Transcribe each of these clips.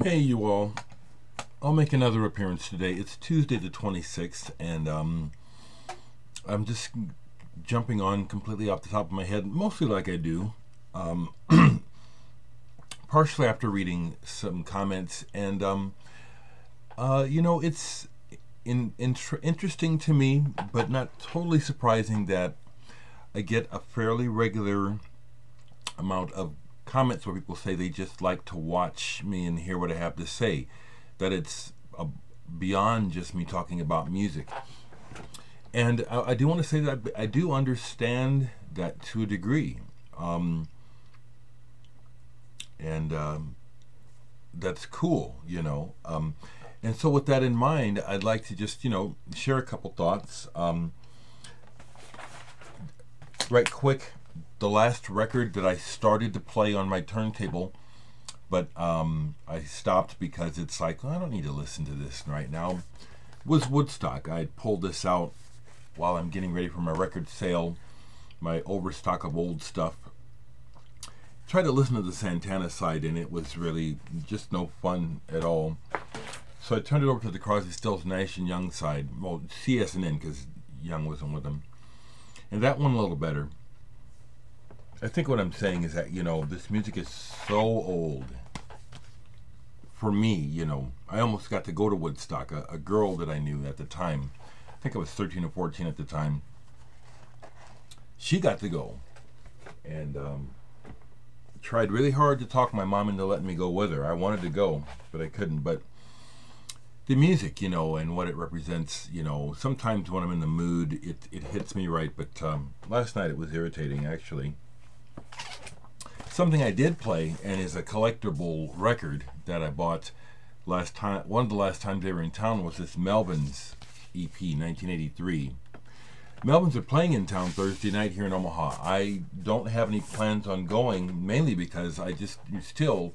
Hey, you all. I'll make another appearance today. It's Tuesday the 26th, and I'm just jumping on completely off the top of my head, mostly like I do, um, partially after reading some comments. And, it's interesting to me, but not totally surprising that I get a fairly regular amount of comments where people say they just like to watch me and hear what I have to say, that it's beyond just me talking about music. And I do want to say that I do understand that to a degree. Um, and That's cool. And so, with that in mind, I'd like to just, share a couple thoughts. Right quick, the last record that I started to play on my turntable, but I stopped because it's like, well, I don't need to listen to this right now, was Woodstock. I pulled this out while I'm getting ready for my record sale, my overstock of old stuff. Tried to listen to the Santana side, and it was really just no fun at all. So I turned it over to the Crosby, Stills, Nash and Young side. Well, CS&N, because Young wasn't with them. And that one a little better. I think what I'm saying is that, this music is so old. For me, I almost got to go to Woodstock. A girl that I knew at the time, I think I was 13 or 14 at the time, she got to go. And tried really hard to talk my mom into letting me go with her. I wanted to go, but I couldn't. But the music, and what it represents, sometimes when I'm in the mood, it hits me right. But last night it was irritating, actually. Something I did play, and is a collectible record that I bought last time. One of the last times they were in town was this Melvins EP, 1983. Melvins are playing in town Thursday night here in Omaha. I don't have any plans on going, mainly because I just still,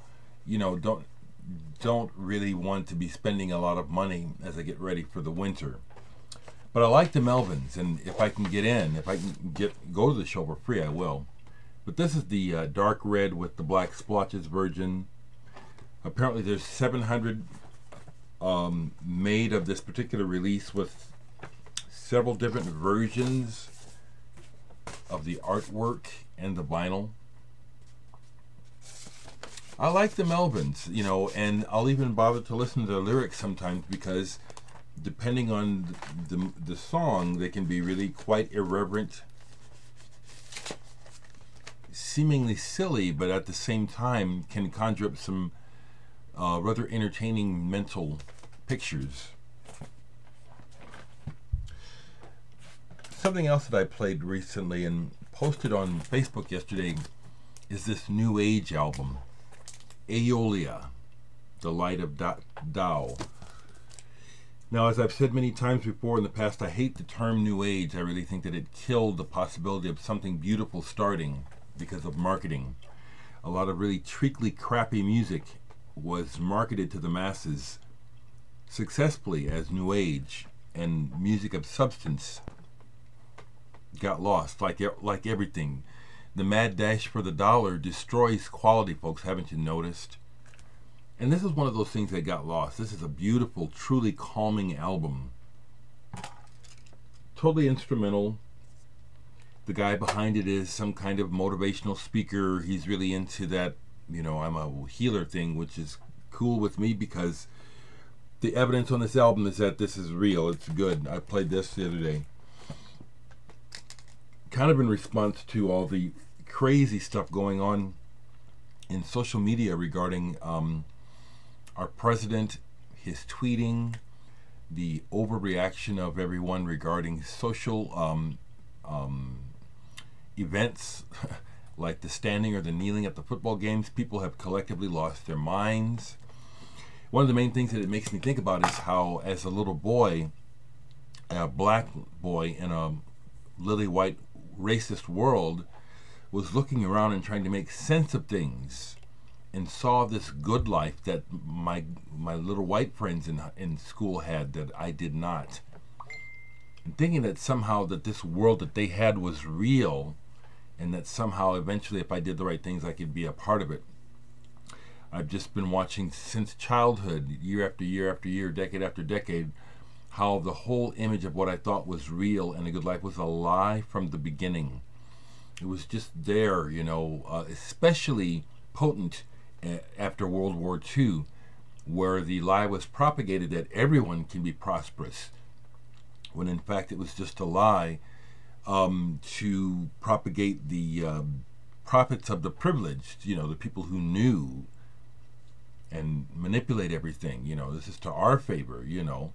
don't really want to be spending a lot of money as I get ready for the winter. But I like the Melvins, and if I can get in, if I can go to the show for free, I will. But this is the dark red with the black splotches version. Apparently there's 700 made of this particular release, with several different versions of the artwork and the vinyl. I like the Melvins, and I'll even bother to listen to the lyrics sometimes, because depending on the song, they can be really quite irreverent, seemingly silly, but at the same time can conjure up some rather entertaining mental pictures. Something else that I played recently and posted on Facebook yesterday is this New Age album, Aeolia, The Light of Tao. Now, as I've said many times before in the past, I hate the term New Age. I really think that it killed the possibility of something beautiful starting because of marketing. A lot of really treacly, crappy music was marketed to the masses successfully as New Age, and music of substance got lost, like everything. The mad dash for the dollar destroys quality, folks. Haven't you noticed? And this is one of those things that got lost. This is a beautiful, truly calming album. Totally instrumental. The guy behind it is some kind of motivational speaker. He's really into that, I'm a healer thing, which is cool with me, because the evidence on this album is that this is real. It's good. I played this the other day, kind of in response to all the crazy stuff going on in social media regarding our president, his tweeting, the overreaction of everyone regarding social events like the standing or the kneeling at the football games. People have collectively lost their minds. One of the main things that it makes me think about is how, as a little boy, a black boy in a lily white racist world, was looking around and trying to make sense of things, and saw this good life that my little white friends in school had that I did not, and thinking that somehow that this world that they had was real, and that somehow eventually, if I did the right things, I could be a part of it. I've just been watching since childhood, year after year after year, decade after decade, how the whole image of what I thought was real and a good life was a lie from the beginning. It was just there, you know, especially potent after World War II, where the lie was propagated that everyone can be prosperous, when in fact it was just a lie to propagate the profits of the privileged, you know, the people who knew, and manipulate everything. You know, this is to our favor, you know.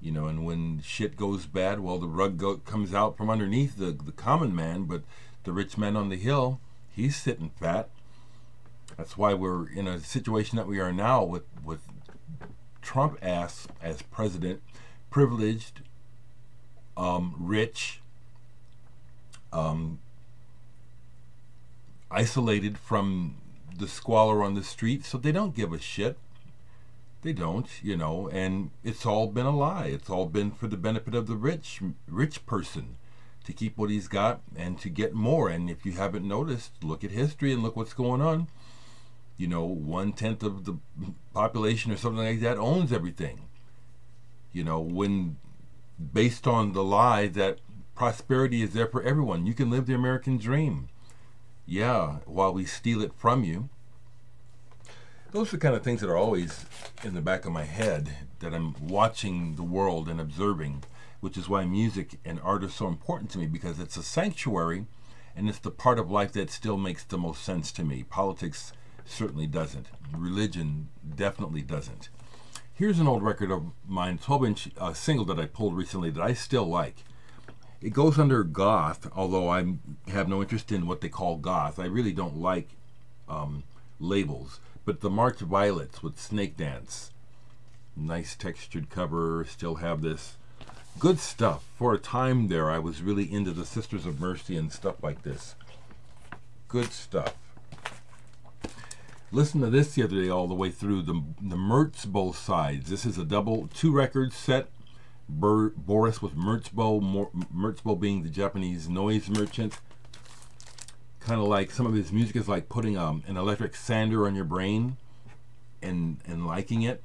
And when shit goes bad, well, the rug comes out from underneath the common man, but the rich man on the hill, he's sitting fat. That's why we're in a situation that we are now with Trump as president, privileged, rich, isolated from the squalor on the street, so they don't give a shit. They don't, you know, and it's all been a lie. It's all been for the benefit of the rich person, to keep what he's got and to get more. And if you haven't noticed, look at history and look what's going on. You know, 1/10 of the population or something like that owns everything. You know, when based on the lie that prosperity is there for everyone. You can live the American dream. Yeah, while we steal it from you. Those are the kind of things that are always in the back of my head, that I'm watching the world and observing, which is why music and art are so important to me, because it's a sanctuary and it's the part of life that still makes the most sense to me. Politics certainly doesn't. Religion definitely doesn't. Here's an old record of mine, 12-inch single that I pulled recently that I still like. It goes under goth, although I have no interest in what they call goth. I really don't like labels. But the March Violets with Snake Dance. Nice textured cover, still have this. Good stuff. For a time there, I was really into the Sisters of Mercy and stuff like this. Good stuff. Listen to this the other day all the way through, the Mertz Bow sides. This is a two record set. Boris with Mertz Bow being the Japanese noise merchant. Kind of like some of his music is like putting an electric sander on your brain and liking it.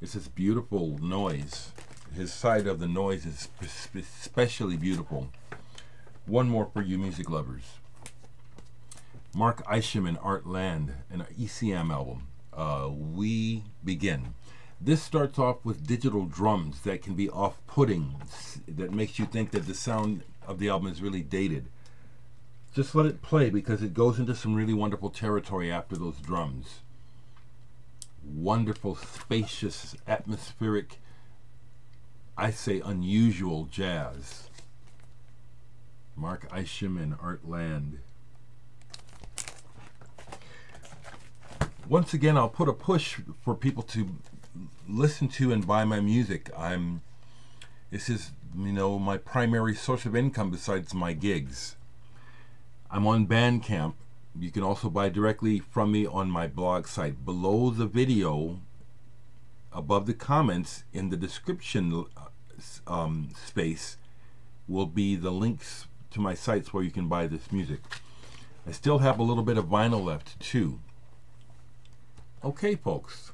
It's this beautiful noise. His side of the noise is especially beautiful. One more for you music lovers. Mark Isham and Art Land, an ECM album. We Begin. This starts off with digital drums that can be off-putting, that makes you think that the sound of the album is really dated. Just let it play, because it goes into some really wonderful territory after those drums. Wonderful, spacious, atmospheric, I say unusual jazz. Mark Isham and Art Land. Once again, I'll put a push for people to listen to and buy my music. This is, my primary source of income besides my gigs. I'm on Bandcamp. You can also buy directly from me on my blog site. Below the video, above the comments, in the description space, will be the links to my sites where you can buy this music. I still have a little bit of vinyl left too. Okay, folks.